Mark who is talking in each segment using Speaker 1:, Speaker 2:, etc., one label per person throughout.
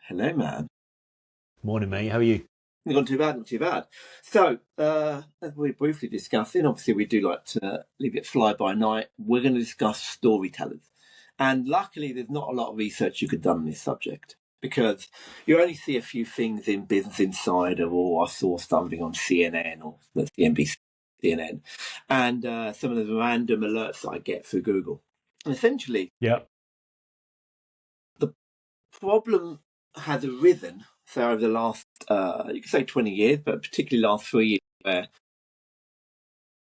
Speaker 1: Hello, man.
Speaker 2: Morning, mate. How are you?
Speaker 1: Not too bad, not too bad. So, as we briefly discussing, obviously we do like to leave it fly by night. We're going to discuss storytellers. And luckily, there's not a lot of research you could done on this subject because you only see a few things in Business Insider or I saw something on CNN or that's the NBC, CNN, and some of the random alerts that I get through Google. And essentially,
Speaker 2: Yeah.
Speaker 1: the problem has arisen, so over the last, you could say 20 years, but particularly last 3 years, where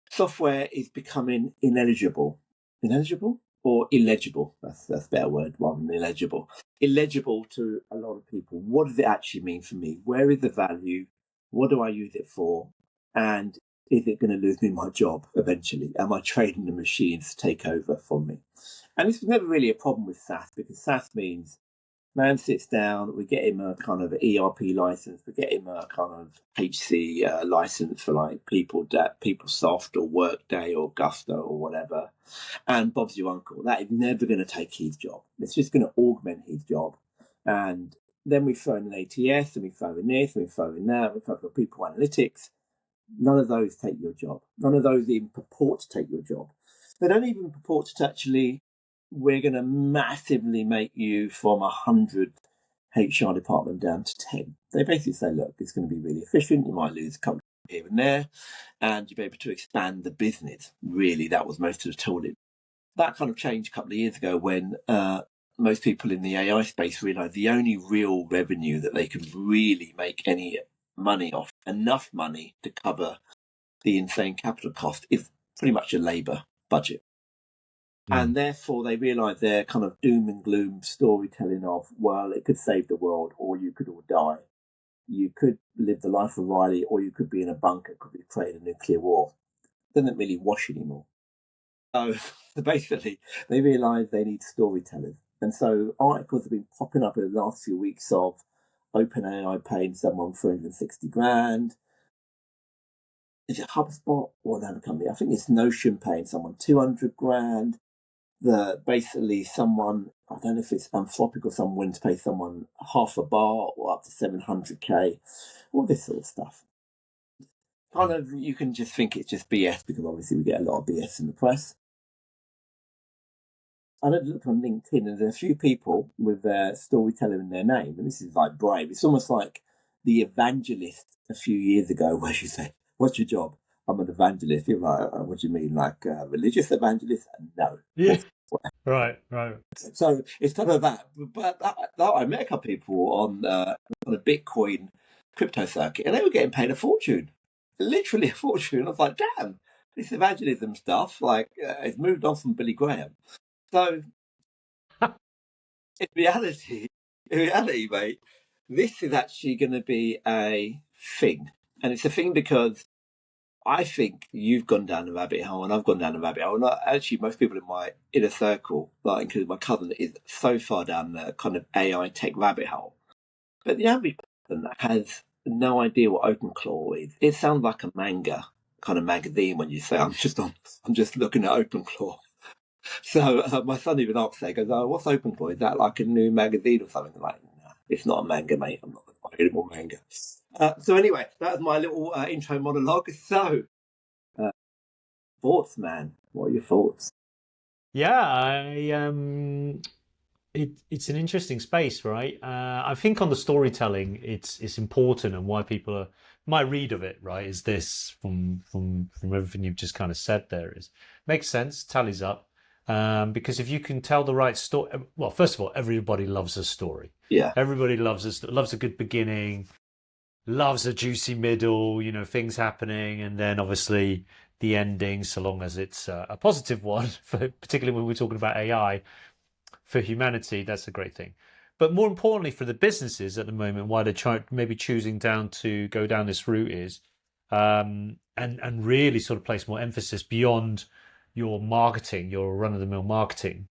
Speaker 1: software is becoming ineligible. Ineligible? Or illegible? That's a better word, rather than illegible. Illegible to a lot of people. What does it actually mean for me? Where is the value? What do I use it for? And is it going to lose me my job eventually? Am I trading the machines to take over from me? And this was never really a problem with SaaS because SaaS means man sits down, we get him a kind of ERP license, we get him a kind of HC license for like PeopleSoft or Workday or Gusto or whatever. And Bob's your uncle. That is never going to take his job. It's just going to augment his job. And then we throw in an ATS and we throw in this and we throw in that, we throw in people analytics. None of those take your job. None of those even purport to take your job. They don't even purport to actually, we're going to massively make you from 100 HR department down to 10. They basically say, look, it's going to be really efficient. You might lose a couple here and there, and you'll be able to expand the business. Really, that was most of the tooling. That kind of changed a couple of years ago when most people in the AI space realized the only real revenue that they could really make any money off, enough money to cover the insane capital cost, is pretty much a labor budget. And therefore they realise their kind of doom and gloom storytelling of, well, it could save the world or you could all die. You could live the life of Riley or you could be in a bunker, could be creating a nuclear war. It doesn't really wash anymore. So basically they realise they need storytellers. And so articles have been popping up in the last few weeks of OpenAI paying someone 360 grand. Is it HubSpot or another company? I think it's Notion paying someone 200 grand. Basically someone, I don't know if it's Anthropic or someone to pay someone half a bar or up to 700k, all this sort of stuff. Kind of, you can just think it's just BS because obviously we get a lot of BS in the press. I looked on LinkedIn and there's a few people with their storyteller in their name, and this is like brave. It's almost like the evangelist a few years ago where you say, what's your job? I'm an evangelist. You're like, what do you mean? Like religious evangelist? No.
Speaker 2: Yeah. Right.
Speaker 1: So it's kind of that. But I met a couple of people on a Bitcoin crypto circuit, and they were getting paid a fortune, literally a fortune. I was like, damn, this evangelism stuff, like, it's moved on from Billy Graham. So in reality, mate, this is actually going to be a thing, and it's a thing because I think you've gone down the rabbit hole and I've gone down the rabbit hole. And actually, most people in my inner circle, like including my cousin, is so far down the kind of AI tech rabbit hole. But the average person has no idea what OpenClaw is. It sounds like a manga kind of magazine when you say, I'm just looking at OpenClaw. So my son even asked that, goes, oh, what's OpenClaw? Is that like a new magazine or something? I'm like, no, it's not a manga, mate. I'm not going to buy any more manga. So anyway, that was my little intro monologue. So, thoughts, man? What are your thoughts?
Speaker 2: Yeah. It's an interesting space, right? I think on the storytelling, it's important, and why people are my read of it, right, is this from everything you've just kind of said. There is makes sense, tallies up, because if you can tell the right story, well, first of all, everybody loves a story.
Speaker 1: Yeah,
Speaker 2: Everybody loves a good beginning, loves a juicy middle, things happening, and then obviously the ending, so long as it's a positive one, particularly when we're talking about AI for humanity, that's a great thing. But more importantly, for the businesses at the moment, why they're maybe choosing to go down this route is, and really sort of place more emphasis beyond your marketing, your run-of-the-mill marketing,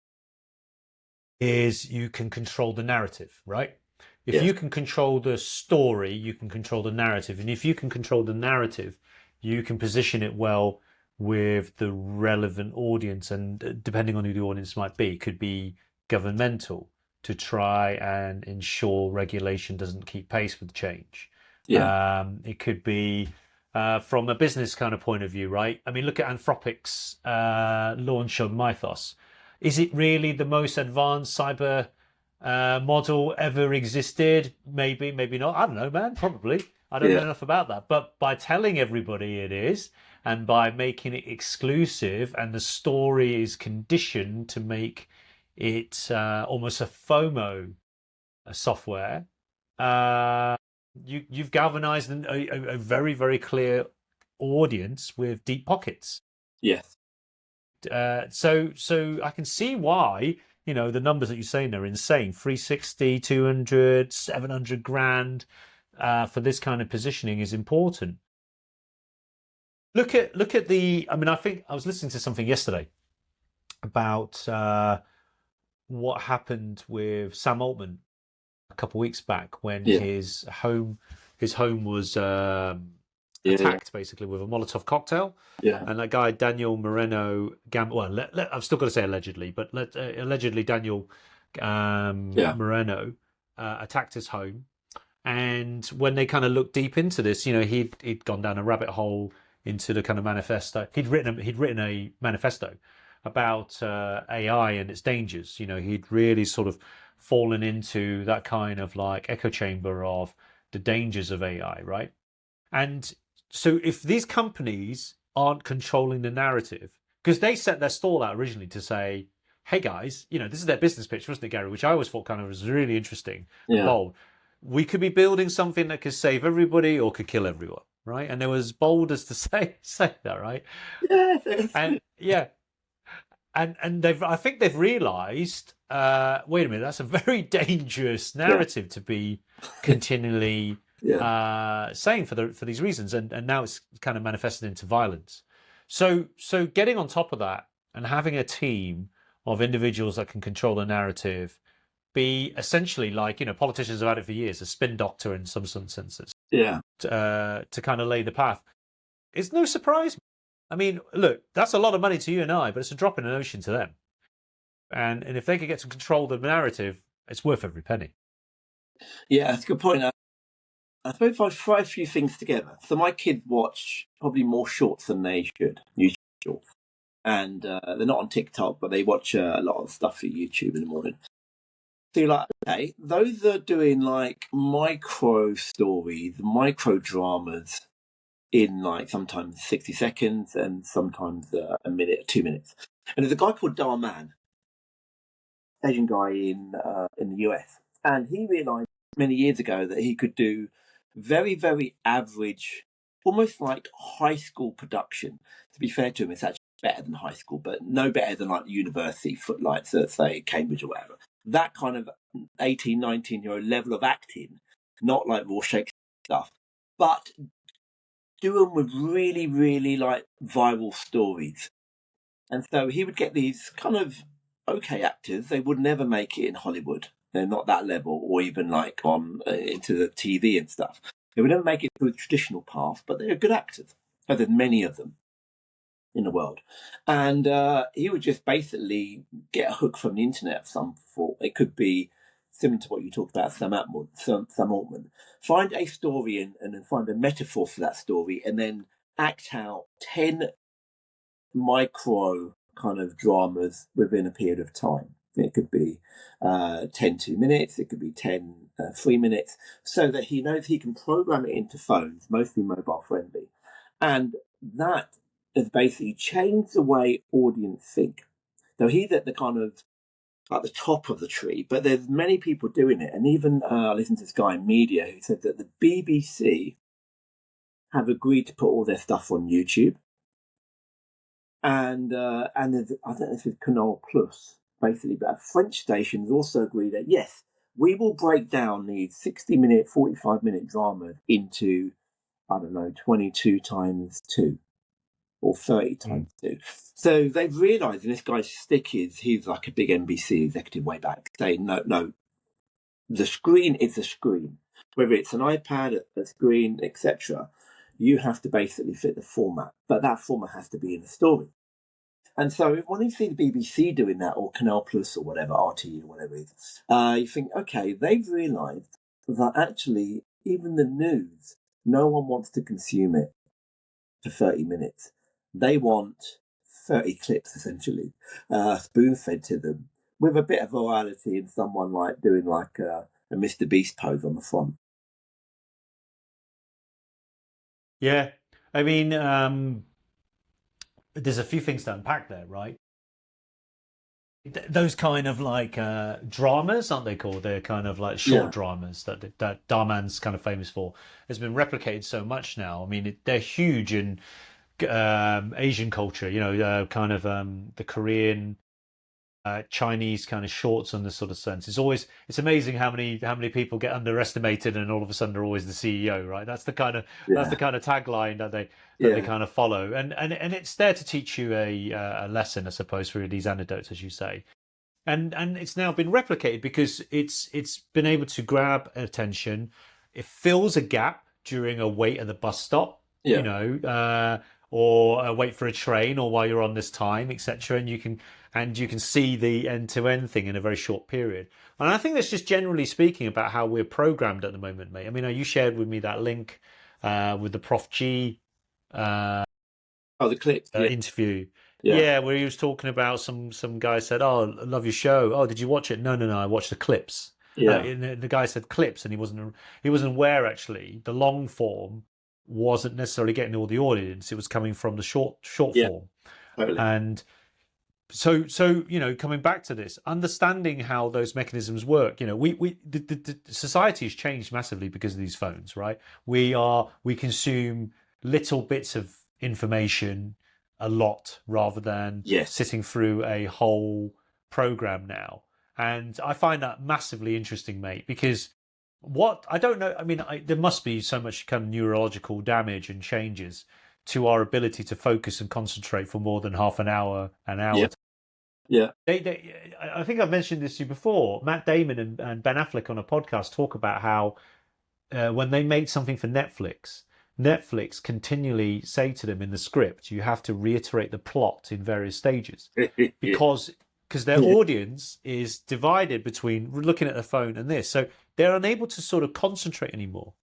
Speaker 2: is you can control the narrative, right? If
Speaker 1: yes,
Speaker 2: you can control the story, you can control the narrative. And if you can control the narrative, you can position it well with the relevant audience. And depending on who the audience might be, could be governmental, to try and ensure regulation doesn't keep pace with change.
Speaker 1: Yeah.
Speaker 2: It could be from a business kind of point of view, right? I mean, look at Anthropic's launch of Mythos. Is it really the most advanced cyber model ever existed? Maybe, maybe not. I don't know, man. Probably. I don't know
Speaker 1: Yeah.
Speaker 2: enough about that. But by telling everybody it is, and by making it exclusive, and the story is conditioned to make it almost a FOMO software, you've galvanized a very, very clear audience with deep pockets.
Speaker 1: Yes.
Speaker 2: So I can see why, the numbers that you're saying there are insane. 360, 200, 700 grand for this kind of positioning is important. Look at the. I mean, I think I was listening to something yesterday about what happened with Sam Altman a couple of weeks back when
Speaker 1: Yeah.
Speaker 2: his home was
Speaker 1: Yeah.
Speaker 2: attacked basically with a Molotov cocktail.
Speaker 1: Yeah.
Speaker 2: And that guy Daniel Moreno, I've still got to say allegedly, but allegedly Daniel
Speaker 1: Yeah.
Speaker 2: Moreno attacked his home. And when they kind of looked deep into this, he'd gone down a rabbit hole into the kind of manifesto. He'd written a manifesto about AI and its dangers. He'd really sort of fallen into that kind of like echo chamber of the dangers of AI, right? And so if these companies aren't controlling the narrative, because they set their stall out originally to say, hey guys, this is their business pitch, wasn't it, Gary? Which I always thought kind of was really interesting and bold. We could be building something that could save everybody or could kill everyone, right? And they were as bold as to say that, right? And yeah. And I think they've realised, wait a minute, that's a very dangerous narrative to be continually saying for these reasons, and now it's kind of manifested into violence. So getting on top of that and having a team of individuals that can control the narrative, be essentially like politicians have had it for years, a spin doctor in some senses, to kind of lay the path. It's no surprise. I mean, look, that's a lot of money to you and I, but it's a drop in an ocean to them. And if they could get to control the narrative, it's worth every penny.
Speaker 1: Yeah, that's a good point. I suppose if I try a few things together. So my kids watch probably more shorts than they should, YouTube shorts. And they're not on TikTok, but they watch a lot of stuff for YouTube in the morning. So you're like, okay, those are doing like micro stories, micro dramas in like sometimes 60 seconds and sometimes a minute or 2 minutes. And there's a guy called Darman, Asian guy in the US, and he realised many years ago that he could do very, very average, almost like high school production. To be fair to him, it's actually better than high school, but no better than like university footlights at, say, Cambridge or whatever. That kind of 18, 19-year-old level of acting, not like raw Shakespeare stuff, but do them with really, really like viral stories. And so he would get these kind of okay actors. They would never make it in Hollywood. They're not that level, or even like on into the TV and stuff. They would never make it through the traditional path, but they're good actors. There's many of them in the world. And he would just basically get a hook from the internet of some form. It could be similar to what you talked about, Sam Altman. Find a story and then find a metaphor for that story, and then act out 10 micro kind of dramas within a period of time. It could be 10 2 minutes, it could be 10 3 minutes, so that he knows he can program it into phones, mostly mobile friendly. And that has basically changed the way audience think. So he's at the kind of at the top of the tree, but there's many people doing it. And even I listened to this guy in media who said that the BBC have agreed to put all their stuff on YouTube. And there's, I think this is Canal Plus, basically, but a French station has also agreed that, yes, we will break down these 60-minute, 45-minute dramas into, I don't know, 22 times 2 or 30 times 2. So they've realised, and this guy's stick is, he's like a big NBC executive way back, saying, no, the screen is the screen. Whether it's an iPad, a screen, etc., you have to basically fit the format, but that format has to be in the story. And so when you see the BBC doing that, or Canal Plus, or whatever, RTE, or whatever it is, you think, okay, they've realised that actually, even the news, no one wants to consume it for 30 minutes. They want 30 clips, essentially, spoon-fed to them, with a bit of virality and someone like doing like a Mr. Beast pose on the front.
Speaker 2: Yeah, I mean, there's a few things to unpack there, right? Those kind of like dramas, aren't they called? They're kind of like short
Speaker 1: Yeah.
Speaker 2: dramas that Darman's kind of famous for. Has been replicated so much now. I mean, they're huge in Asian culture. You know, kind of the Korean, Chinese kind of shorts in this sort of sense. It's amazing how many people get underestimated and all of a sudden they're always the CEO, right? That's the kind of
Speaker 1: Yeah.
Speaker 2: tagline that they
Speaker 1: Yeah.
Speaker 2: kind of follow, and it's there to teach you a lesson, I suppose, through these anecdotes, as you say. And it's now been replicated because it's been able to grab attention. It fills a gap during a wait at the bus stop,
Speaker 1: Yeah.
Speaker 2: you know, or wait for a train, or while you're on this time, etc. And you can see the end-to-end thing in a very short period. And I think that's just generally speaking about how we're programmed at the moment, mate. I mean, you shared with me that link with the Prof G
Speaker 1: Oh, the clip. Yeah.
Speaker 2: interview.
Speaker 1: Yeah.
Speaker 2: Yeah, where he was talking about some guy said, "Oh, I love your show. Oh, did you watch it?" No, I watched the clips.
Speaker 1: Yeah.
Speaker 2: And the guy said clips, and he wasn't aware actually the long form wasn't necessarily getting all the audience. It was coming from the short
Speaker 1: Yeah.
Speaker 2: form.
Speaker 1: Totally.
Speaker 2: And so you know, coming back to this, understanding how those mechanisms work, you know, the society has changed massively because of these phones, right? We consume little bits of information a lot rather than
Speaker 1: Yes.
Speaker 2: sitting through a whole program now. And I find that massively interesting, mate, because what I don't know, I mean, there must be so much kind of neurological damage and changes to our ability to focus and concentrate for more than half an hour,
Speaker 1: Yeah. Yeah.
Speaker 2: I think I've mentioned this to you before. Matt Damon and Ben Affleck on a podcast talk about how when they make something for Netflix continually say to them in the script, you have to reiterate the plot in various stages because their audience is divided between looking at the phone and this, so they're unable to sort of concentrate anymore.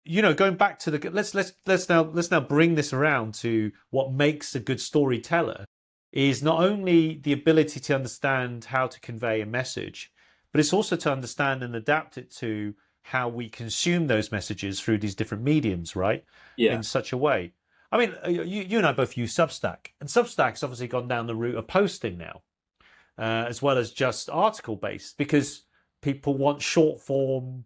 Speaker 2: You know, going back to the let's now bring this around to what makes a good storyteller is not only the ability to understand how to convey a message, but it's also to understand and adapt it to how we consume those messages through these different mediums, right?
Speaker 1: Yeah.
Speaker 2: In such a way. I mean, you and I both use Substack, and Substack's obviously gone down the route of posting now, as well as just article based, because people want short form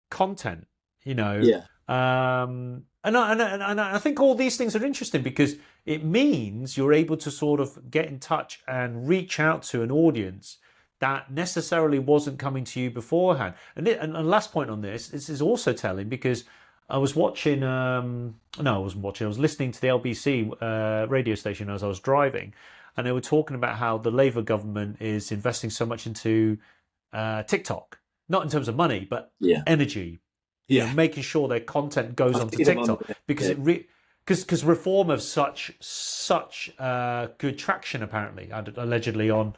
Speaker 2: content, you know.
Speaker 1: Yeah.
Speaker 2: And I think all these things are interesting because it means you're able to sort of get in touch and reach out to an audience that necessarily wasn't coming to you beforehand. And last point on this is also telling because I was watching, no, I wasn't watching, I was listening to the LBC radio station as I was driving, and they were talking about how the Labour government is investing so much into TikTok, not in terms of money, but energy. You know, making sure their content goes onto TikTok because because reform of such good traction apparently, allegedly on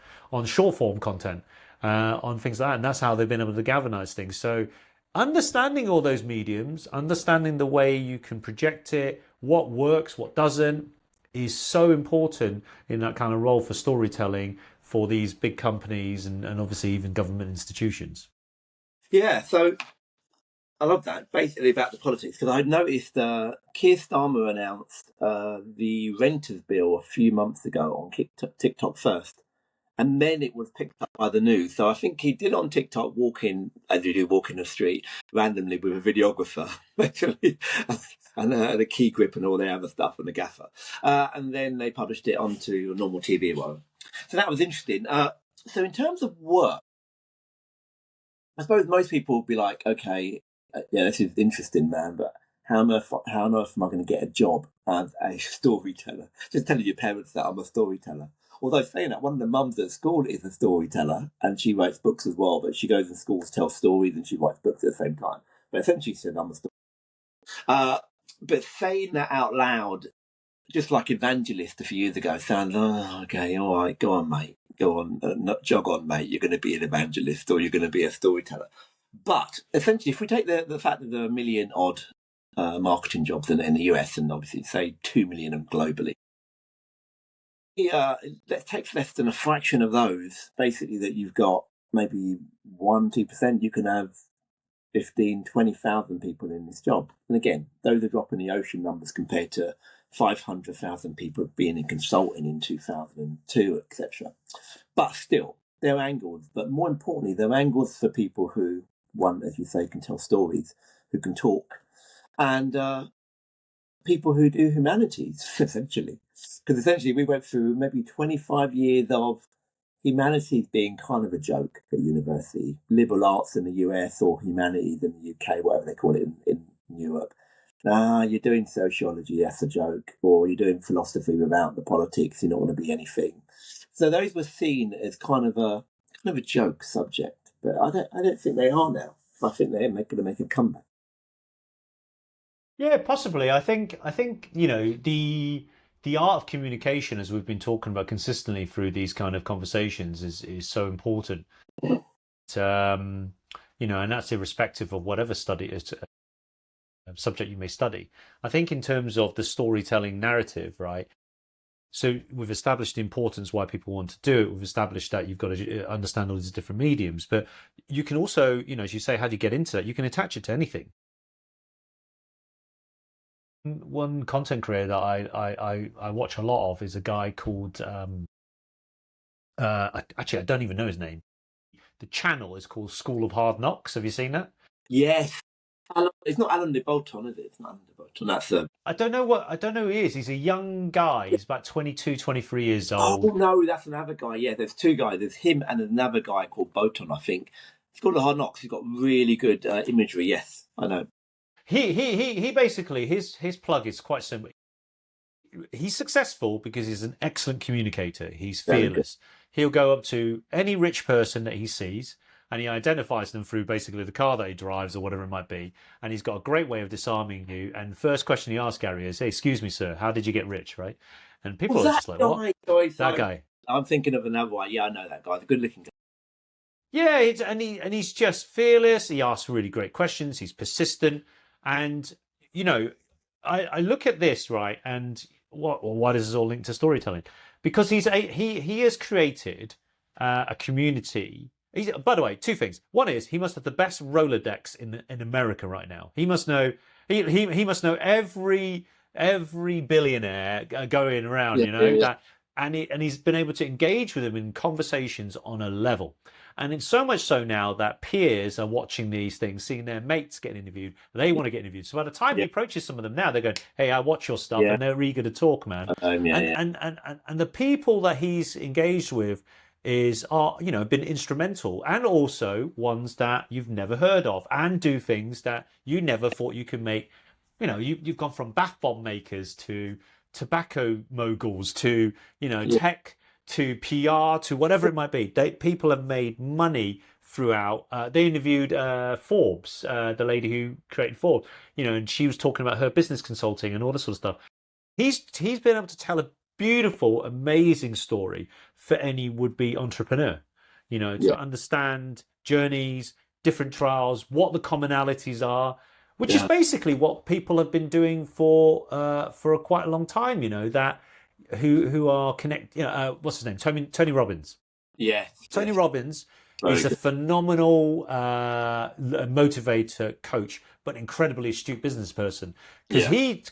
Speaker 2: short form content, on things like that, and that's how they've been able to galvanize things. So understanding all those mediums, understanding the way you can project it, what works, what doesn't, is so important in that kind of role for storytelling for these big companies and obviously even government institutions.
Speaker 1: Yeah, so I love that, basically about the politics, because I noticed Keir Starmer announced the renters bill a few months ago on TikTok first, and then it was picked up by the news. So I think he did it on TikTok, walking, as you do, walking the street randomly with a videographer, actually, and a key grip and all the other stuff and the gaffer. And then they published it onto normal TV. So that was interesting. So in terms of work, I suppose most people would be like, okay, yeah, this is interesting, man, but how on earth am I going to get a job as a storyteller? Just telling your parents that I'm a storyteller. Although saying that, one of the mums at school is a storyteller, and she writes books as well, but she goes in schools, tells stories, and she writes books at the same time. But essentially she said, I'm a storyteller. But saying that out loud just like evangelist a few years ago, saying, "Oh, okay, all right, go on, mate, go on, jog on, mate. You're going to be an evangelist, or you're going to be a storyteller." But essentially, if we take the fact that there are a million odd marketing jobs in the US, and obviously say 2 million of them globally, let's take less than a fraction of those. Basically, that you've got maybe 1-2%. You can have 15, 20,000 people in this job. And again, those are dropping the ocean numbers compared to 500,000 people being in consulting in 2002, etc. But still, they're angles. But more importantly, they're angles for people who, one, as you say, can tell stories, who can talk, and people who do humanities, essentially. Because essentially we went through maybe 25 years of humanities being kind of a joke at university, liberal arts in the US or humanities in the UK, whatever they call it in Europe. You're doing sociology, that's a joke, or you're doing philosophy without the politics, you're not going to be anything. So those were seen as kind of a joke subject, but I don't think they are now. I think they're going to make a comeback.
Speaker 2: Yeah, possibly. I think the art of communication, as we've been talking about consistently through these kind of conversations, is so important. And that's irrespective of whatever subject you may study. I think in terms of the storytelling narrative, right? So we've established the importance why people want to do it. We've established that you've got to understand all these different mediums, but you can also, as you say, how do you get into that? You can attach it to anything. One content creator that I watch a lot of is a guy called actually I don't even know his name. The channel is called School of Hard Knocks. Have you seen that?
Speaker 1: Yes. It's not Alan de Botton, is it? It's not Alan de Botton. That's
Speaker 2: I don't know who he is. He's a young guy. He's about 22, 23 years old.
Speaker 1: Oh no, that's another guy. Yeah, there's two guys. There's him and another guy called Botton, I think. It's called Hard Knocks. He's got really good imagery. Yes, I know.
Speaker 2: He basically his plug is quite simple. He's successful because he's an excellent communicator. He's fearless. He'll go up to any rich person that he sees and he identifies them through basically the car that he drives or whatever it might be. And he's got a great way of disarming you. And the first question he asks Gary is, "Hey, excuse me, sir, how did you get rich?" Right? And people are just like, "What?" That guy.
Speaker 1: I'm thinking of another one. Yeah, I know that guy. The good-looking guy.
Speaker 2: Yeah, he's just fearless. He asks really great questions. He's persistent. And, I look at this, right, and why does this all link to storytelling? Because he has created a community. By the way, two things. One is he must have the best Rolodex in America right now. He must know he must know every billionaire going around, that, and he's been able to engage with them in conversations on a level. And it's so much so now that peers are watching these things, seeing their mates getting interviewed. They want to get interviewed. So by the time he approaches some of them now, they're going, "Hey, I watch your stuff," and they're eager to talk, man. And the people that he's engaged with are been instrumental, and also ones that you've never heard of, and do things that you never thought you could make. You've gone from bath bomb makers to tobacco moguls to tech to PR to whatever it might be. People have made money throughout. They interviewed Forbes, the lady who created Forbes, and she was talking about her business consulting and all this sort of stuff. He's been able to tell a beautiful, amazing story for any would-be entrepreneur, to understand journeys, different trials, what the commonalities are, which is basically what people have been doing for quite a long time, that who are connected. What's his name? Tony Robbins.
Speaker 1: Yeah.
Speaker 2: Tony Robbins is a phenomenal motivator coach, but incredibly astute business person. Because he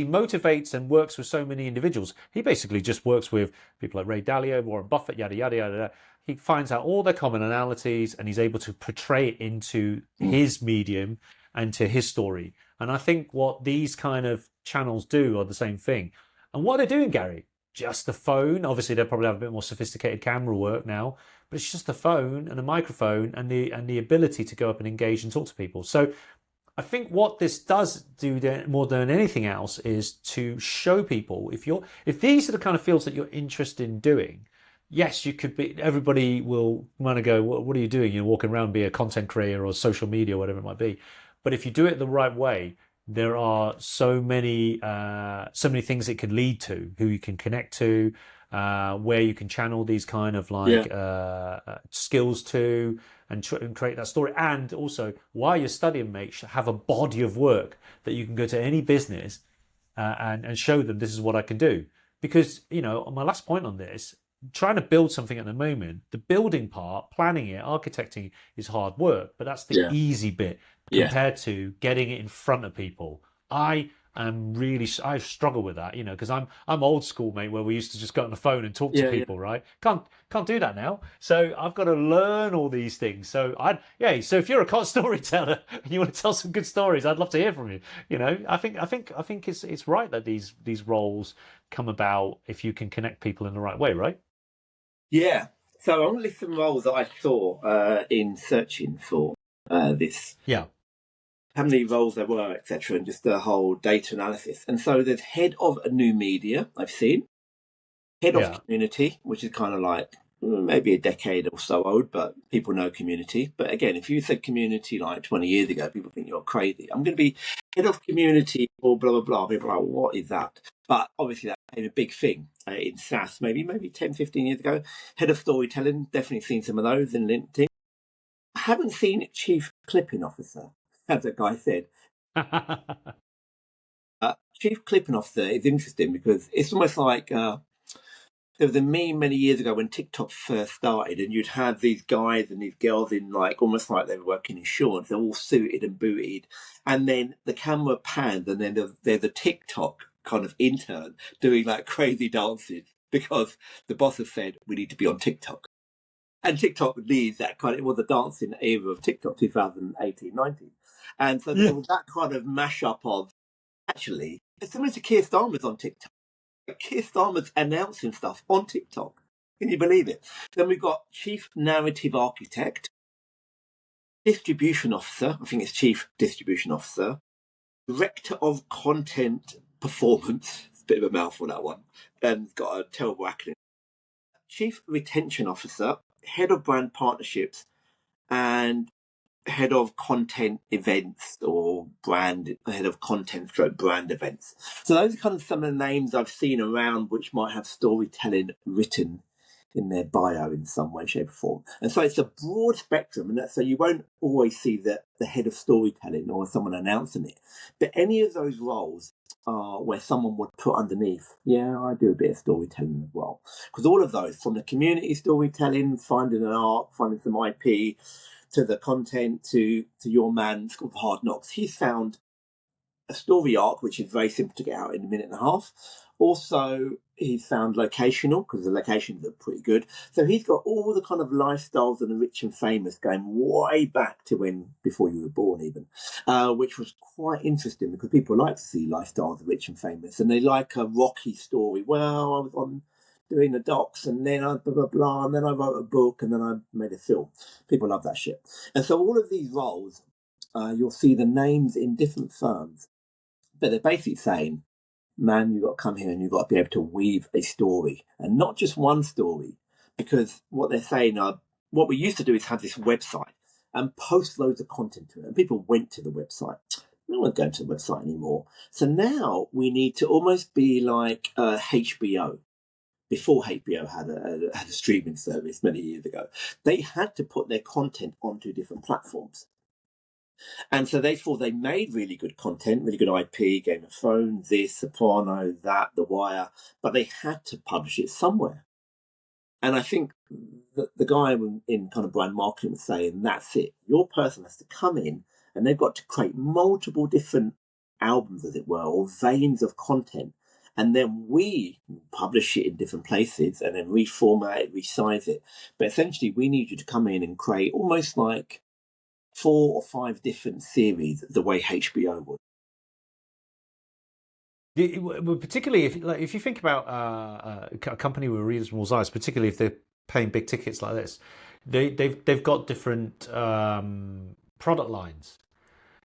Speaker 2: motivates and works with so many individuals. He basically just works with people like Ray Dalio, Warren Buffett, yada yada yada. He finds out all their commonalities and he's able to portray it into his medium and to his story. And I think what these kind of channels do are the same thing. And what they're doing, Gary, just the phone. Obviously, they'll probably have a bit more sophisticated camera work now, but it's just the phone and a microphone and the ability to go up and engage and talk to people. So I think what this does do more than anything else is to show people if these are the kind of fields that you're interested in doing. Yes, you could be. Everybody will want to go, "What are you doing? You're walking around, be a content creator or social media, whatever it might be." But if you do it the right way, there are so many things it can lead to, who you can connect to, where you can channel these kind of
Speaker 1: Yeah,
Speaker 2: like skills to, and create that story. And also, while you're studying, have a body of work that you can go to any business and show them this is what I can do. Because, my last point on this, trying to build something at the moment, the building part, planning it, architecting is hard work, but that's the
Speaker 1: yeah,
Speaker 2: easy bit
Speaker 1: yeah,
Speaker 2: compared to getting it in front of people. I struggle with that, because I'm old school, mate, where we used to just go on the phone and talk to
Speaker 1: yeah, yeah.
Speaker 2: people, right? Can't do that now. So I've got to learn all these things. So if you're a storyteller and you want to tell some good stories, I'd love to hear from you. I think it's right that these roles come about if you can connect people in the right way, right?
Speaker 1: Yeah. So I'm going to list some roles that I saw in searching for this,
Speaker 2: Yeah,
Speaker 1: how many roles there were, etc., and just the whole data analysis. And so there's head of a new media, I've seen, head of
Speaker 2: yeah.
Speaker 1: community, which is kind of like maybe a decade or so old, but people know community. But again, if you said community like 20 years ago, people think you're crazy. I'm going to be head of community or blah, blah, blah. People are like, what is that? But obviously that became a big thing in SaaS, maybe 10, 15 years ago. Head of storytelling, definitely seen some of those in LinkedIn. I haven't seen chief clipping officer, as a guy said. Chief clipping officer is interesting because it's almost like there was a meme many years ago when TikTok first started, and you'd have these guys and these girls in like almost like they were working insurance. They're all suited and booted, and then the camera pans, and then there's a TikTok kind of intern doing like crazy dances because the boss has said we need to be on TikTok. And TikTok leads that kind of, it was the dancing era of TikTok, 2018, 19. And so
Speaker 2: Yeah.
Speaker 1: there was that kind of mashup of, actually, it's similar to Keir Starmer's on TikTok. Keir Starmer's announcing stuff on TikTok. Can you believe it? Then we've got Chief Narrative Architect, Distribution Officer, I think it's Chief Distribution Officer, Director of Content Performance, it's a bit of a mouthful that one, and it's got a terrible acronym, Chief Retention Officer, Head of Brand Partnerships, and head of content events or brand head of content stroke brand events. So those are kind of some of the names I've seen around which might have storytelling written in their bio in some way, shape, or form. And so it's a broad spectrum, and so you won't always see the head of storytelling or someone announcing it. But any of those roles are where someone would put underneath, yeah, I do a bit of storytelling as well. Because all of those, from the community storytelling, finding an art, finding some IP, to the content, to your man of Hard Knocks, he's found a story arc which is very simple to get out in a minute and a half. Also, he's found locational because the locations are pretty good. So he's got all the kind of lifestyles of the rich and famous going way back to when before you were born, even, which was quite interesting because people like to see lifestyles of the rich and famous, and they like a rocky story. Well, I was on doing the docs, and then I blah blah blah, and then I wrote a book, and then I made a film. People love that shit, and so all of these roles, you'll see the names in different firms, but they're basically saying, man, you've got to come here and you've got to be able to weave a story and not just one story. Because what they're saying are, what we used to do is have this website and post loads of content to it. And people went to the website. No one's going to the website anymore. So now we need to almost be like HBO. Before HBO had a streaming service many years ago, they had to put their content onto different platforms. And so therefore they made really good content, really good IP, Game of Thrones, this, Soprano, that, The Wire, but they had to publish it somewhere. And I think the guy in kind of brand marketing was saying, that's it. Your person has to come in and they've got to create multiple different albums, as it were, or veins of content. And then we publish it in different places and then reformat it, resize it. But essentially, we need you to come in and create almost like 4 or 5 different series the way HBO would.
Speaker 2: Particularly if you think about a company with reasonable size, particularly if they're paying big tickets like this, they've got different product lines,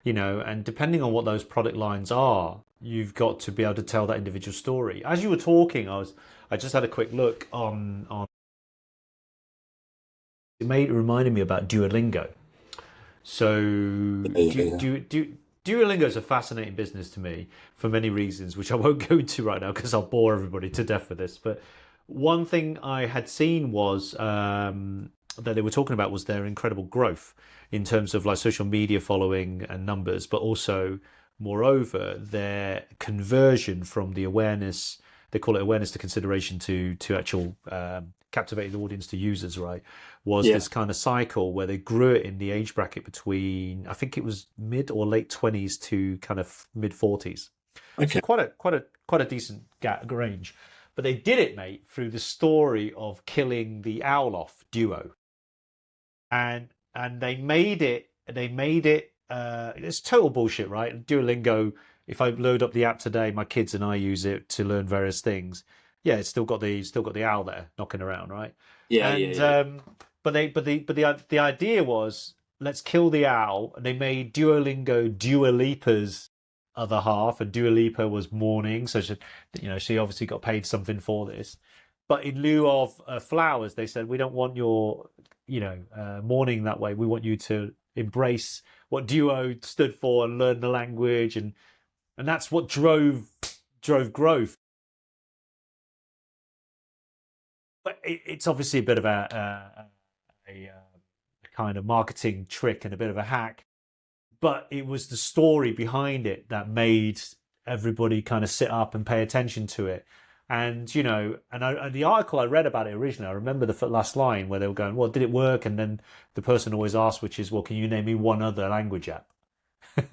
Speaker 2: and depending on what those product lines are, you've got to be able to tell that individual story. As you were talking, I just had a quick look on. It reminded me about Duolingo. So
Speaker 1: Yeah, yeah, yeah.
Speaker 2: do Duolingo is a fascinating business to me for many reasons, which I won't go into right now because I'll bore everybody to death with this. But one thing I had seen was that they were talking about was their incredible growth in terms of like social media following and numbers, but also, moreover, their conversion from the awareness, they call it awareness to consideration, to actual captivating the audience to users, right? Was this kind of cycle where they grew it in the age bracket between, I think it was mid or late 20s to kind of mid 40s.
Speaker 1: Okay.
Speaker 2: So quite a decent range. But they did it, mate, through the story of killing the owl off Duo. And they made it it's total bullshit, right? Duolingo, if I load up the app today, my kids and I use it to learn various things. Yeah, it's still got the owl there knocking around, right? But the idea was, let's kill the owl, and they made Duolingo Dua Lipa's other half, and Dua Lipa was mourning, so she obviously got paid something for this. But in lieu of flowers, they said, we don't want your mourning that way. We want you to embrace what Duo stood for and learn the language, and that's what drove growth. But it's obviously a bit of a kind of marketing trick and a bit of a hack. But it was the story behind it that made everybody kind of sit up and pay attention to it. And, and the article I read about it originally, I remember the last line where they were going, well, did it work? And then the person always asked, which is, well, can you name me one other language app?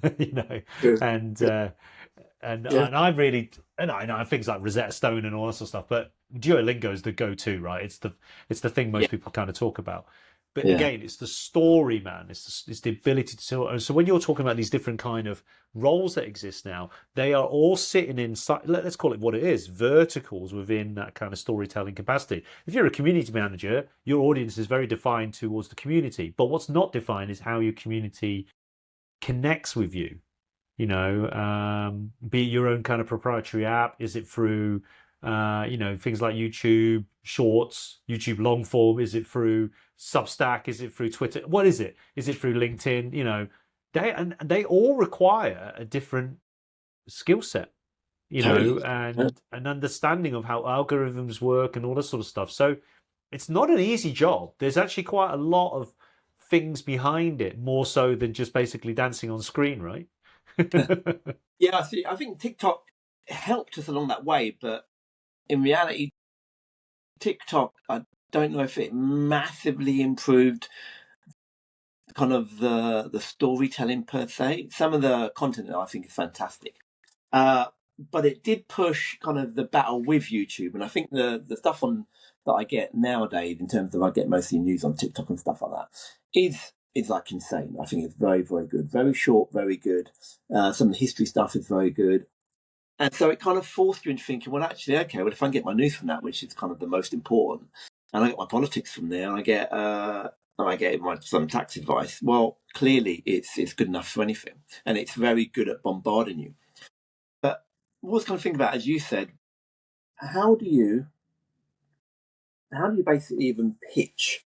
Speaker 2: And I really, and I know things like Rosetta Stone and all that sort of stuff, but Duolingo is the go-to, right? It's the thing most people kind of talk about. But again, it's the story, man. It's the ability to. So when you're talking about these different kind of roles that exist now, they are all sitting inside. Let's call it what it is: verticals within that kind of storytelling capacity. If you're a community manager, your audience is very defined towards the community. But what's not defined is how your community connects with you. Be it your own kind of proprietary app. Is it through things like YouTube Shorts, YouTube long form? Is it through Substack? Is it through Twitter? What is it? Is it through LinkedIn? They all require a different skill set, and an understanding of how algorithms work and all this sort of stuff. So it's not an easy job. There's actually quite a lot of things behind it, more so than just basically dancing on screen, right?
Speaker 1: Yeah, I think TikTok helped us along that way, but in reality, TikTok, I don't know if it massively improved kind of the storytelling per se. Some of the content I think is fantastic, but it did push kind of the battle with YouTube. And I think the stuff that I get nowadays, in terms of I get mostly news on TikTok and stuff like that, is like insane. I think it's very, very good, very short, very good. Some of the history stuff is very good. And so it kind of forced you into thinking, well, actually, okay, well, if I can get my news from that, which is kind of the most important, and I get my politics from there, and I get some tax advice, well, clearly it's good enough for anything. And it's very good at bombarding you. But what I was kind of thinking about, as you said, how do you basically even pitch?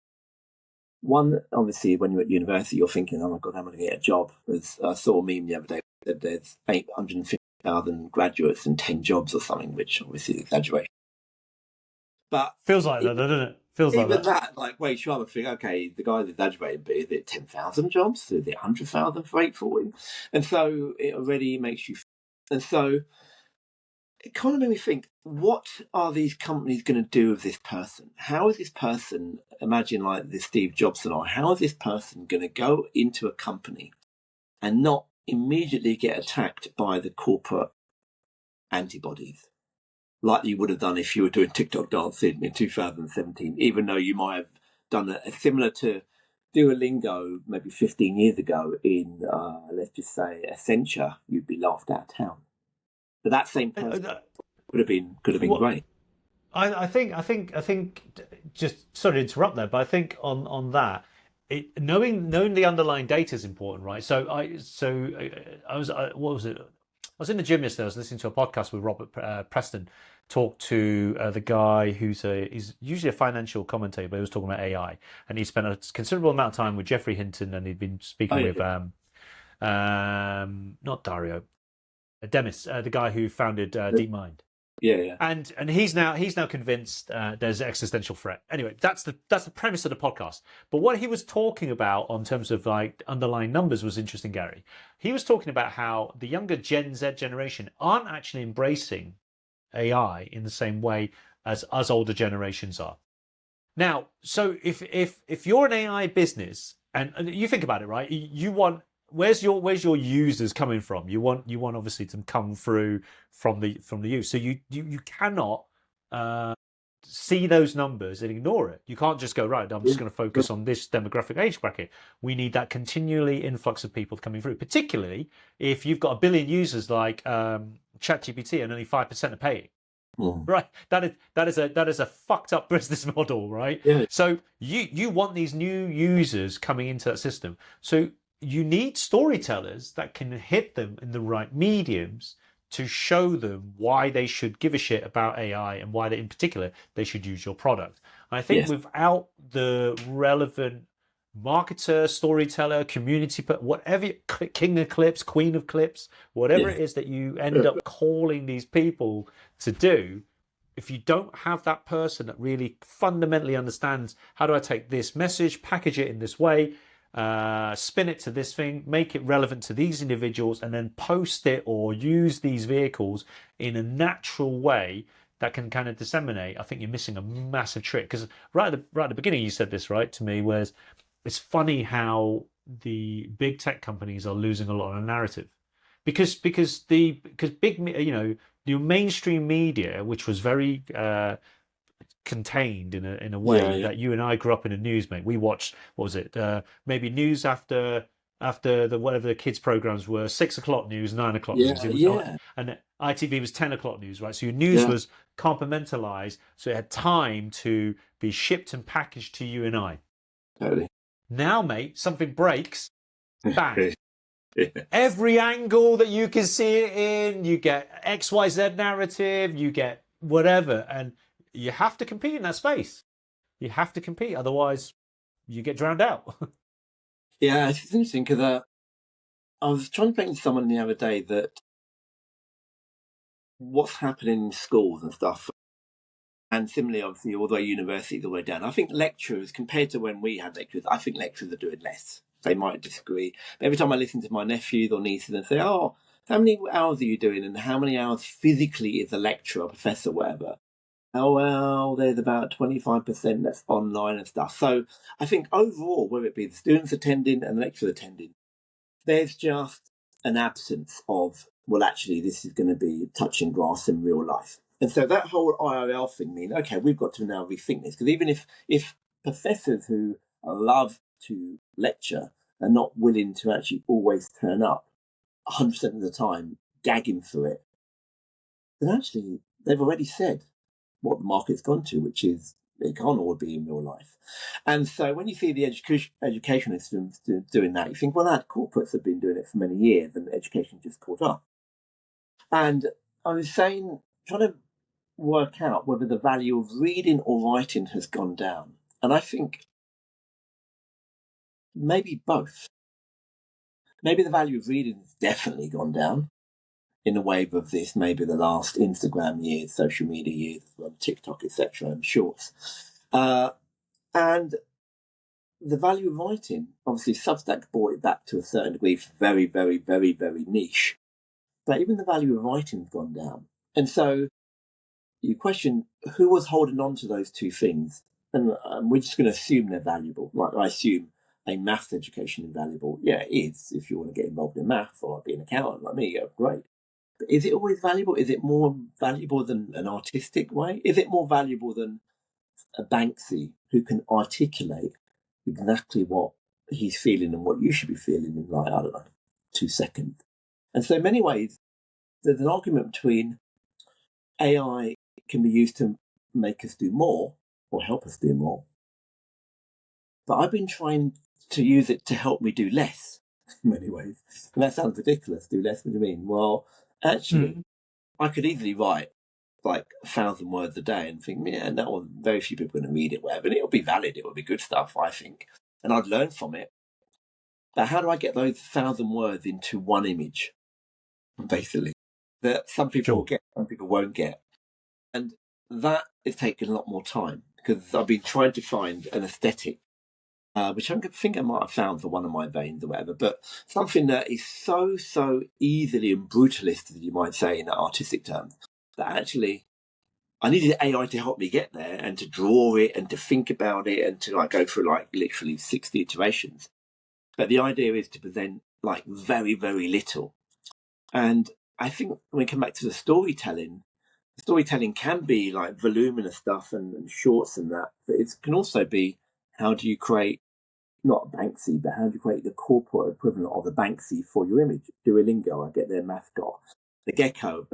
Speaker 1: One, obviously, when you're at university, you're thinking, oh my God, how am I going to get a job? As I saw a meme the other day that there's 850,000 graduates and 10 jobs or something, which obviously is exaggeration. But
Speaker 2: feels like that, doesn't it? Feels like
Speaker 1: that. Like, wait, you either think, okay, the guy's exaggerated, but is it 10,000 jobs? Is it 100,000 for 840? And so it already makes you. And so it kind of made me think, what are these companies going to do with this person? How is this person, imagine like this Steve Jobs and how is this person going to go into a company and not immediately get attacked by the corporate antibodies, like you would have done if you were doing TikTok dancing in 2017, even though you might have done a similar to Duolingo maybe 15 years ago in, let's just say, Accenture, you'd be laughed out of town. But that same person could have been great.
Speaker 2: I think. Just sorry to interrupt there, but I think on that, knowing the underlying data is important, right? So I was what was it? I was in the gym yesterday. I was listening to a podcast with Robert Preston talk to the guy he's usually a financial commentator, but he was talking about AI, and he spent a considerable amount of time with Jeffrey Hinton, and he'd been speaking with Not Dario, Demis, the guy who founded DeepMind.
Speaker 1: Yeah.
Speaker 2: And he's now convinced there's an existential threat. Anyway, that's the premise of the podcast. But what he was talking about on terms of like underlying numbers was interesting, Gary. He was talking about how the younger Gen Z generation aren't actually embracing AI in the same way as us older generations are. Now, so if you're an AI business and you think about it, right? You want where's your users coming from? You want obviously to come through from the use. So you cannot see those numbers and ignore it. You can't just go, right, I'm just going to focus on this demographic age bracket. We need that continually influx of people coming through, particularly if you've got a billion users like ChatGPT and only 5% are paying. Right, that is a fucked up business model, right?
Speaker 1: Yeah.
Speaker 2: So you want these new users coming into that system. So you need storytellers that can hit them in the right mediums to show them why they should give a shit about AI and why in particular they should use your product. And I think without the relevant marketer, storyteller, community, whatever, king of clips, queen of clips, whatever it is that you end up calling these people to do, if you don't have that person that really fundamentally understands how do I take this message, package it in this way, spin it to this thing, make it relevant to these individuals, and then post it or use these vehicles in a natural way that can kind of disseminate, I think you're missing a massive trick. Because right at the beginning you said this, right, to me, whereas it's funny how the big tech companies are losing a lot of narrative because big, the mainstream media, which was very contained in a way that you and I grew up in the news, mate. We watched, what was it? Maybe news after the whatever the kids programs were, 6 o'clock news, 9 o'clock news. It was, and ITV was 10 o'clock news, right? So your news was compartmentalized, so it had time to be shipped and packaged to you and I.
Speaker 1: Totally.
Speaker 2: Now, mate, something breaks, bang. Every angle that you can see it in, you get XYZ narrative, you get whatever, and you have to compete in that space. You have to compete, otherwise you get drowned out.
Speaker 1: Yeah, it's interesting because I was trying to explain to someone the other day that what's happening in schools and stuff, and similarly, obviously, all the way universities, all the way down. I think lecturers, compared to when we had lecturers, I think lecturers are doing less. They might disagree. But every time I listen to my nephews or nieces and say, oh, how many hours are you doing? And how many hours physically is a lecturer, or professor, whatever? Oh, well, there's about 25% that's online and stuff. So I think overall, whether it be the students attending and the lecturers attending, there's just an absence of, well, actually, this is going to be touching grass in real life. And so that whole IRL thing means, okay, we've got to now rethink this. Because even if professors who love to lecture are not willing to actually always turn up 100% of the time, gagging through it, then actually they've already said what the market's gone to, which is it can't all be in real life. And so when you see the education systems doing that, you think, well, that corporates have been doing it for many years and education just caught up. And I was trying to work out whether the value of reading or writing has gone down. And I think maybe both. Maybe the value of reading has definitely gone down in the wave of this, maybe the last Instagram years, social media years, TikTok, etc., and shorts. And the value of writing, obviously Substack brought it back to a certain degree, very, very, very, very niche. But even the value of writing has gone down. And so you question who was holding on to those two things. And we're just going to assume they're valuable. Like I assume a maths education is valuable. Yeah, it is. If you want to get involved in maths or be an accountant like me, great. But is it always valuable? Is it more valuable than an artistic way? Is it more valuable than a Banksy who can articulate exactly what he's feeling and what you should be feeling in, like, I don't know, 2 seconds? And so in many ways, there's an argument between AI can be used to make us do more or help us do more. But I've been trying to use it to help me do less in many ways. And that sounds ridiculous, do less, what do you mean? Well, actually, I could easily write like 1,000 words a day and think, yeah, no, very few people are going to read it, whatever. And it'll be valid, it'll be good stuff, I think. And I'd learn from it. But how do I get those 1,000 words into one image, basically, that some people will
Speaker 2: Sure.
Speaker 1: get, some people won't get? And that is taking a lot more time because I've been trying to find an aesthetic, which I think I might have found for one of my veins or whatever, but something that is so easily and brutalist, as you might say in artistic terms, that actually I needed AI to help me get there and to draw it and to think about it and to like go through like literally 60 iterations. But the idea is to present like very little. And I think when we come back to the storytelling can be like voluminous stuff and shorts and that, but it can also be how do you create not Banksy, but how do you create the corporate equivalent of the Banksy for your image? Duolingo, I get their mascot. The gecko,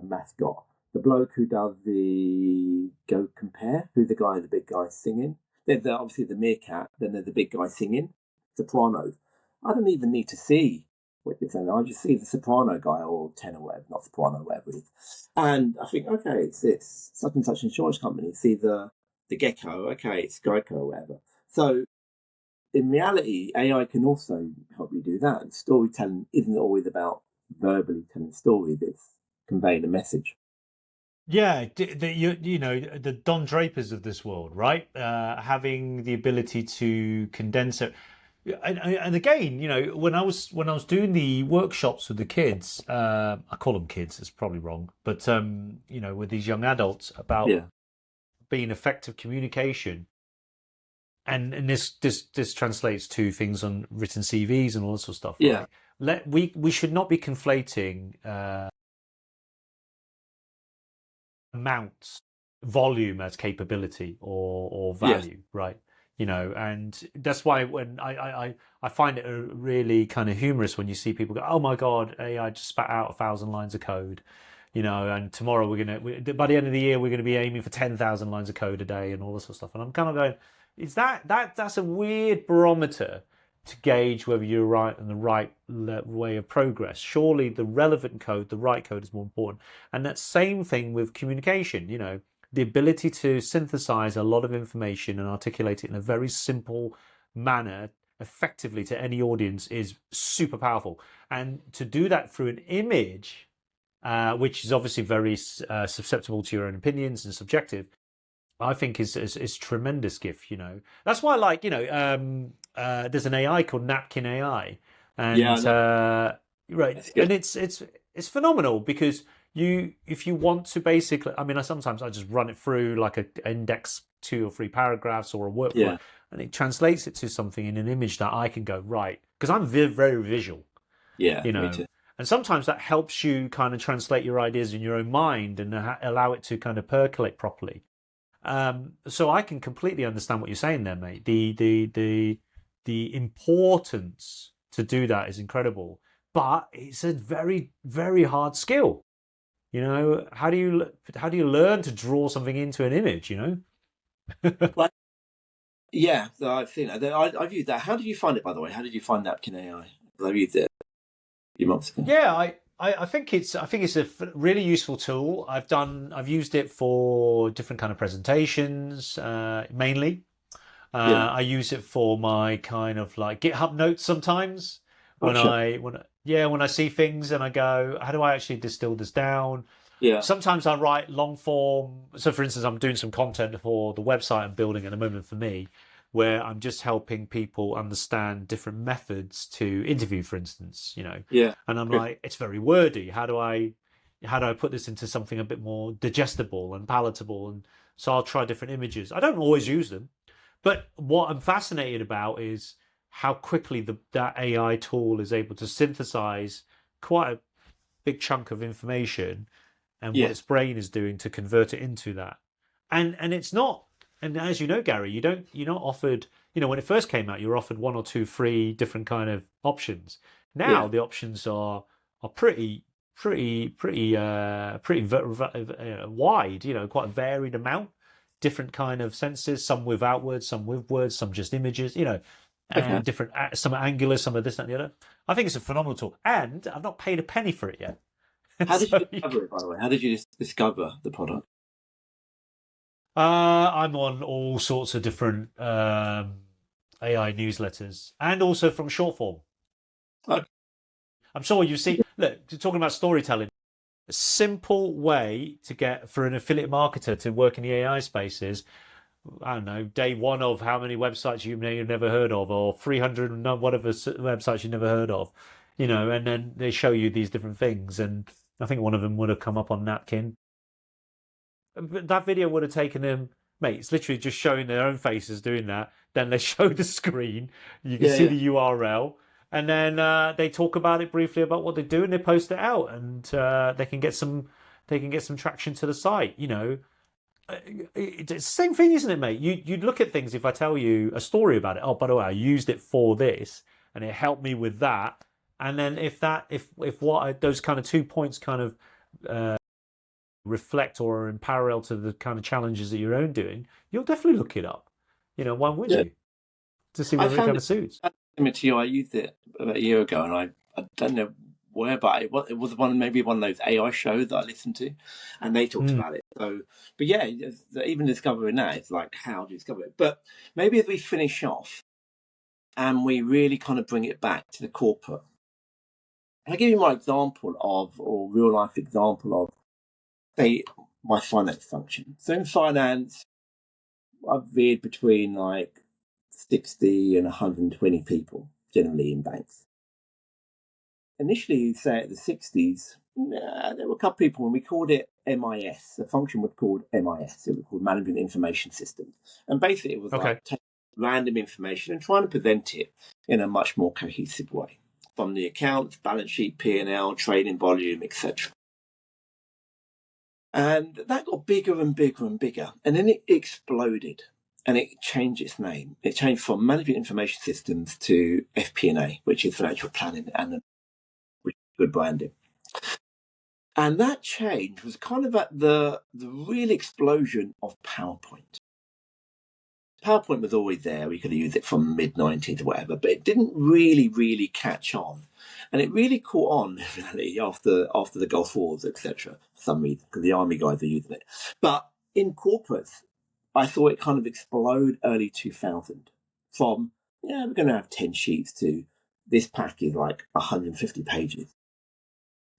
Speaker 1: mascot. The bloke who does the Go Compare, who's the big guy singing. There's obviously the meerkat, then there's the big guy singing. Sopranos. I don't even need to see what you're saying. I just see the soprano guy or tenor, whatever, not soprano, whatever it is. And I think, okay, it's such and such insurance company. See the gecko, okay, it's Geico or whatever. So in reality, AI can also help you do that. And storytelling isn't always about verbally telling stories, it's conveying a message.
Speaker 2: Yeah, you know the Don Drapers of this world, right? Having the ability to condense it, and again, you know, when I was doing the workshops with the kids, I call them kids. It's probably wrong, but you know, with these young adults about
Speaker 1: Yeah.
Speaker 2: being effective communication, and this translates to things on written CVs and all this sort of stuff,
Speaker 1: Yeah.
Speaker 2: right? We should not be conflating amounts, volume as capability or
Speaker 1: Yes.
Speaker 2: value, right? You know, and that's why when I find it really kind of humorous when you see people go, "Oh my God, AI just spat out 1,000 lines of code," you know, and tomorrow by the end of the year we're gonna be aiming for 10,000 lines of code a day and all this sort of stuff. And I'm kind of going, is that's a weird barometer to gauge whether you're right in the right way of progress. Surely the relevant code, the right code is more important. And that same thing with communication, you know, the ability to synthesize a lot of information and articulate it in a very simple manner effectively to any audience is super powerful. And to do that through an image, which is obviously very susceptible to your own opinions and subjective, I think is tremendous gift. You know, that's why, like, you know, there's an AI called Napkin AI,
Speaker 1: Yeah, I
Speaker 2: and
Speaker 1: know.
Speaker 2: right,
Speaker 1: That's
Speaker 2: and
Speaker 1: good.
Speaker 2: it's phenomenal because if you want to basically, I mean, sometimes I just run it through like a index 2 or 3 paragraphs or a workflow,
Speaker 1: Yeah.
Speaker 2: and it translates it to something in an image that I can go right because I'm very visual,
Speaker 1: Yeah,
Speaker 2: you
Speaker 1: me
Speaker 2: know.
Speaker 1: too.
Speaker 2: And sometimes that helps you kind of translate your ideas in your own mind and allow it to kind of percolate properly. So I can completely understand what you're saying there, mate. The importance to do that is incredible, but it's a very hard skill. You know, how do you learn to draw something into an image? You know.
Speaker 1: Well, yeah, so I've seen that. I've used that. How did you find it, by the way? How did you find Napkin AI? 'Cause I've used it a few months ago.
Speaker 2: Yeah, I think it's a really useful tool. I've used it for different kind of presentations, mainly.
Speaker 1: Yeah.
Speaker 2: I use it for my kind of like GitHub notes sometimes
Speaker 1: Gotcha.
Speaker 2: when I see things and I go, how do I actually distill this down?
Speaker 1: Yeah.
Speaker 2: Sometimes I write long form. So, for instance, I'm doing some content for the website I'm building at the moment for me, where I'm just helping people understand different methods to interview, for instance, you know.
Speaker 1: Yeah.
Speaker 2: And I'm
Speaker 1: Okay.
Speaker 2: like, it's very wordy. How do I put this into something a bit more digestible and palatable? And so I'll try different images. I don't always use them, but what I'm fascinated about is how quickly that AI tool is able to synthesize quite a big chunk of information and what
Speaker 1: Yeah.
Speaker 2: its brain is doing to convert it into that. And it's not, and as you know, Gary, you're not offered, you know, when it first came out, you were offered one or two free different kind of options. Now
Speaker 1: Yeah.
Speaker 2: the options are pretty wide, you know, quite a varied amount, different kind of senses, some without words, some with words, some just images, you know,
Speaker 1: Okay.
Speaker 2: and different, some are angular, some are this, that, and the other. I think it's a phenomenal tool, and I've not paid a penny for it yet.
Speaker 1: How did you
Speaker 2: So
Speaker 1: discover it, by the way? How did you discover the product?
Speaker 2: I'm on all sorts of different AI newsletters, and also from short form.
Speaker 1: Okay.
Speaker 2: I'm sure you see. Look, talking about storytelling, a simple way to get for an affiliate marketer to work in the AI space is, I don't know, day one of how many websites you may have never heard of, or 300 whatever websites you never heard of, and then they show you these different things. And I think one of them would have come up on Napkin. But that video would have taken them, mate, it's literally just showing their own faces doing that. Then they show the screen, you can see the URL, and then they talk about it briefly about what they do, and they post it out, and they can get some traction to the site. It's the same thing, isn't it, mate? You'd look at things if I tell you a story about it. Oh, by the way, I used it for this, and it helped me with that. And then if those kind of 2 points kind of reflect or are in parallel to the kind of challenges that you're own doing, you'll definitely look it up. Why would you? To see whether it kind of suits.
Speaker 1: Similar to you, I used it about a year ago, and I don't know where, but it was maybe one of those AI shows that I listened to, and they talked about it. So, but yeah, even discovering that, it's like, how do you discover it? But maybe as we finish off and we really kind of bring it back to the corporate, I'll give you my example of, or real life example of, say, my finance function. So in finance, I've veered between like 60 and 120 people, generally in banks. Initially, say at the 60s, there were a couple of people, and we called it MIS. The function was called MIS. It was called Management Information Systems. And basically, it was like taking random information and trying to present it in a much more cohesive way, from the accounts, balance sheet, P&L, trading volume, etc. And that got bigger and bigger and bigger. And then it exploded, and it changed its name. It changed from Management Information Systems to FP&A, which is financial planning, and which is good branding. And that change was kind of at the real explosion of PowerPoint. PowerPoint was always there. We could have used it from the mid-90s or whatever, but it didn't really catch on. And it really caught on really after the Gulf Wars, etc. For some reason, because the army guys are using it. But in corporates, I saw it kind of explode early 2000 from, we're going to have 10 sheets to this pack is like 150 pages.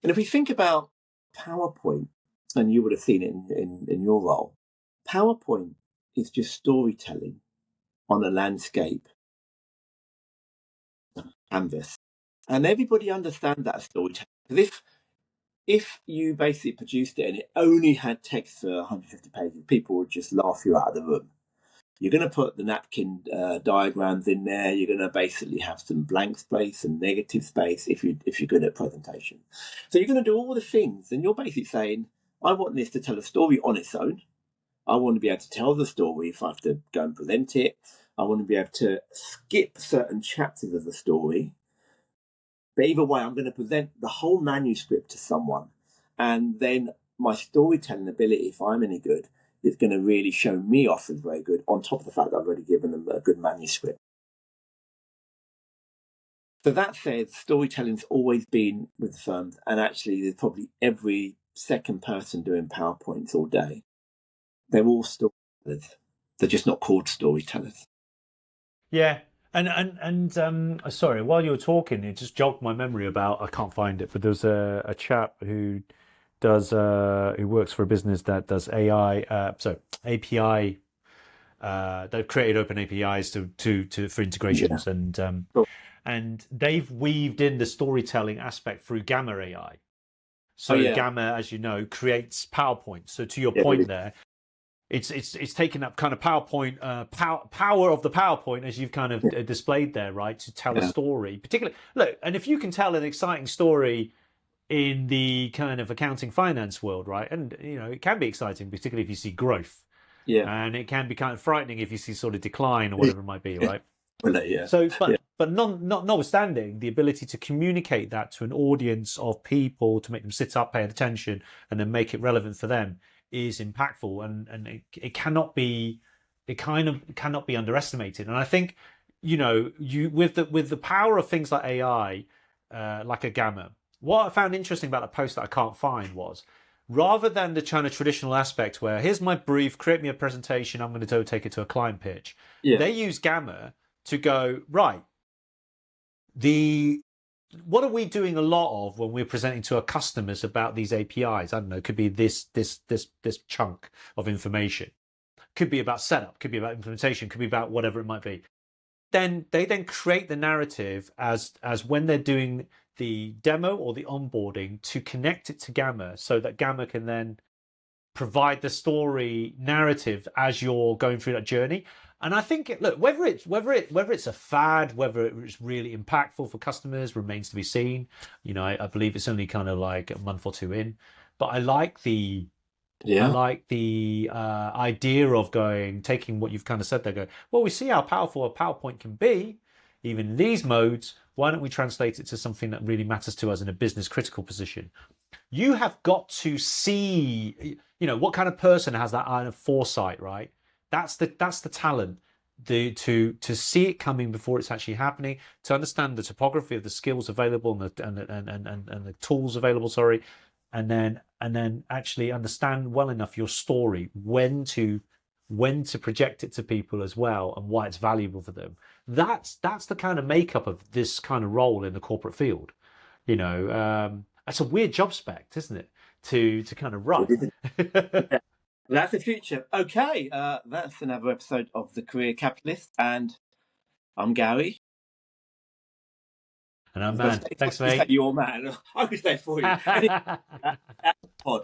Speaker 1: And if we think about PowerPoint, and you would have seen it in your role, PowerPoint is just storytelling on a landscape canvas. And everybody understands that storytelling. Because if you basically produced it and it only had text for 150 pages, people would just laugh you out of the room. You're going to put the napkin diagrams in there. You're going to basically have some blank space, some negative space if you're good at presentation. So you're going to do all the things, and you're basically saying, I want this to tell a story on its own. I want to be able to tell the story if I have to go and present it. I want to be able to skip certain chapters of the story. But either way, I'm going to present the whole manuscript to someone. And then my storytelling ability, if I'm any good, is going to really show me off as very good, on top of the fact that I've already given them a good manuscript. So that said, storytelling's always been with firms, and actually there's probably every second person doing PowerPoints all day. They're all storytellers. They're just not called storytellers.
Speaker 2: Yeah. And sorry, while you were talking, it just jogged my memory about, I can't find it, but there's a chap who who works for a business that does API. They've created open APIs for integrations, and they've weaved in the storytelling aspect through Gamma AI. So Gamma, as you know, creates PowerPoint. So to your point there, it's taken up kind of PowerPoint power of the PowerPoint, as you've kind of displayed there, right, to tell a story. Particularly, look, and if you can tell an exciting story in the kind of accounting finance world, right, and it can be exciting, particularly if you see growth, and it can be kind of frightening if you see sort of decline or whatever it might be, right? So, but notwithstanding the ability to communicate that to an audience of people, to make them sit up, pay attention, and then make it relevant for them, is impactful, and it cannot be underestimated. And I think with the power of things like AI, like a Gamma, what I found interesting about the post that I can't find was, rather than the kind of traditional aspect where here's my brief, create me a presentation, I'm going to take it to a client pitch, they use Gamma to go, right, what are we doing a lot of when we're presenting to our customers about these APIs? I don't know, it could be this chunk of information. Could be about setup, could be about implementation, could be about whatever it might be. Then they create the narrative as when they're doing the demo or the onboarding to connect it to Gamma, so that Gamma can then provide the story narrative as you're going through that journey. And I think, look, whether it's a fad, whether it's really impactful for customers, remains to be seen. You know, I believe it's only kind of like a month or two in, but I like the idea of taking what you've kind of said there, well, we see how powerful a PowerPoint can be, even in these modes. Why don't we translate it to something that really matters to us in a business critical position? You have got to see, you know, what kind of person has that kind of foresight, right? That's the talent. To see it coming before it's actually happening, to understand the topography of the skills available and the tools available, sorry, and then actually understand well enough your story, when to project it to people as well, and why it's valuable for them. That's the kind of makeup of this kind of role in the corporate field. You know, that's a weird job spec, isn't it? To kind of run.
Speaker 1: That's the future. Okay, that's another episode of The Career Capitalist, and I'm Gary.
Speaker 2: And I'm Man. Thanks, mate.
Speaker 1: You're Man. I could stay for you. Pod.